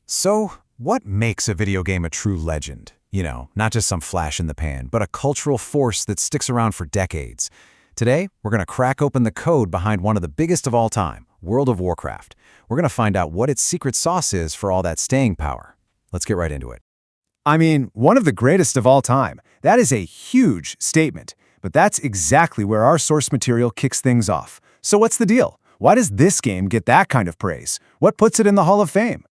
So, what makes a video game a true legend? Not just some flash in the pan, but a cultural force that sticks around for decades. Today, we're going to crack open the code behind one of the biggest of all time, World of Warcraft. We're going to find out what its secret sauce is for all that staying power. Let's get right into it. I mean, one of the greatest of all time. That is a huge statement. But that's exactly where our source material kicks things off. So what's the deal? Why does this game get that kind of praise? What puts it in the Hall of Fame?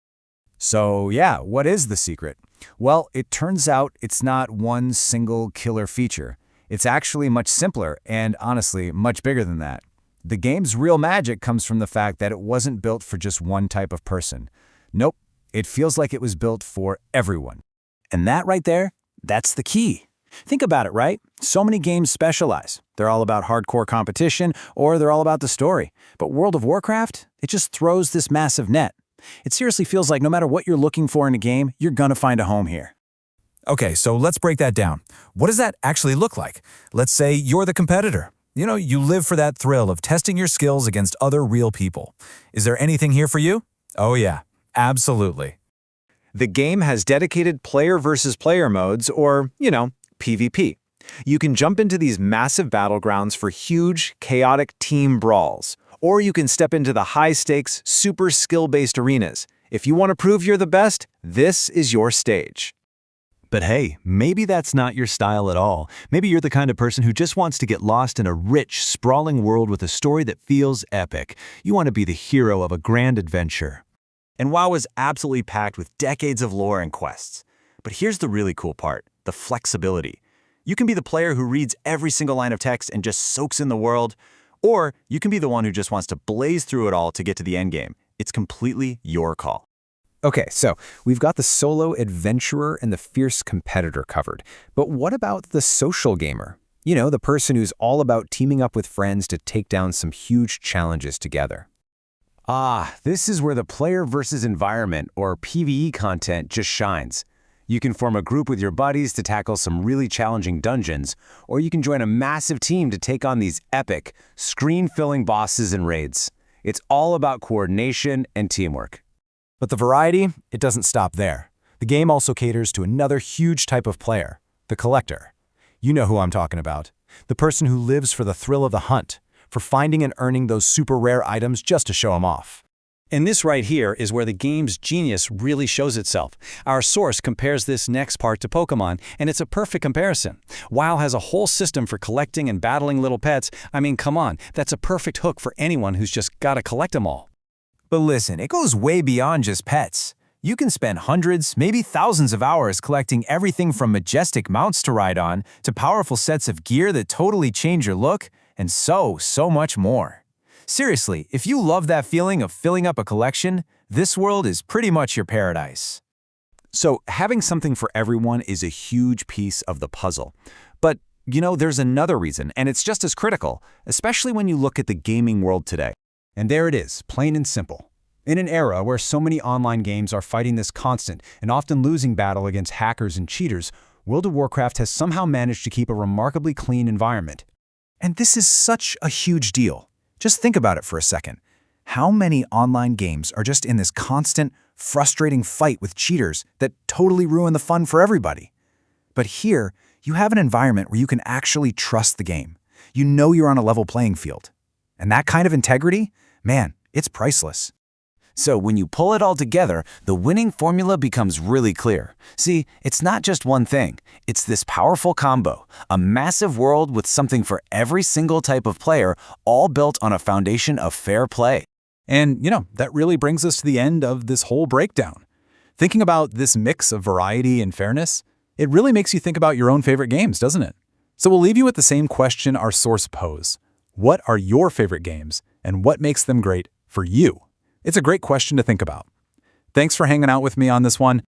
So yeah, what is the secret? Well, it turns out it's not one single killer feature. It's actually much simpler and, honestly, much bigger than that. The game's real magic comes from the fact that it wasn't built for just one type of person. Nope, it feels like it was built for everyone. And that right there, that's the key. Think about it, right? So many games specialize. They're all about hardcore competition, or they're all about the story. But World of Warcraft, it just throws this massive net. It seriously feels like no matter what you're looking for in a game, you're gonna find a home here. Okay, so let's break that down. What does that actually look like? Let's say you're the competitor. You live for that thrill of testing your skills against other real people. Is there anything here for you? Oh yeah, absolutely. The game has dedicated player versus player modes, or, PvP. You can jump into these massive battlegrounds for huge, chaotic team brawls. Or you can step into the high-stakes, super skill-based arenas. If you want to prove you're the best, this is your stage. But hey, maybe that's not your style at all. Maybe you're the kind of person who just wants to get lost in a rich, sprawling world with a story that feels epic. You want to be the hero of a grand adventure. And WoW is absolutely packed with decades of lore and quests. But here's the really cool part, the flexibility. You can be the player who reads every single line of text and just soaks in the world, or you can be the one who just wants to blaze through it all to get to the endgame. It's completely your call. Okay, so we've got the solo adventurer and the fierce competitor covered. But what about the social gamer? The person who's all about teaming up with friends to take down some huge challenges together. This is where the player versus environment, or PvE content, just shines. You can form a group with your buddies to tackle some really challenging dungeons, or you can join a massive team to take on these epic, screen-filling bosses and raids. It's all about coordination and teamwork. But the variety, it doesn't stop there. The game also caters to another huge type of player, the collector. You know who I'm talking about. The person who lives for the thrill of the hunt, for finding and earning those super rare items just to show them off. And this right here is where the game's genius really shows itself. Our source compares this next part to Pokemon, and it's a perfect comparison. WoW has a whole system for collecting and battling little pets. I mean, come on, that's a perfect hook for anyone who's just gotta collect them all. But listen, it goes way beyond just pets. You can spend hundreds, maybe thousands of hours collecting everything from majestic mounts to ride on, to powerful sets of gear that totally change your look, and so much more. Seriously, if you love that feeling of filling up a collection, this world is pretty much your paradise. So having something for everyone is a huge piece of the puzzle. But, there's another reason, and it's just as critical, especially when you look at the gaming world today. And there it is, plain and simple. In an era where so many online games are fighting this constant and often losing battle against hackers and cheaters, World of Warcraft has somehow managed to keep a remarkably clean environment. And this is such a huge deal. Just think about it for a second. How many online games are just in this constant, frustrating fight with cheaters that totally ruin the fun for everybody? But here, you have an environment where you can actually trust the game. You know you're on a level playing field. And that kind of integrity, man, it's priceless. So when you pull it all together, the winning formula becomes really clear. See, it's not just one thing. It's this powerful combo, a massive world with something for every single type of player, all built on a foundation of fair play. And, that really brings us to the end of this whole breakdown. Thinking about this mix of variety and fairness, it really makes you think about your own favorite games, doesn't it? So we'll leave you with the same question our source posed. What are your favorite games, and what makes them great for you? It's a great question to think about. Thanks for hanging out with me on this one.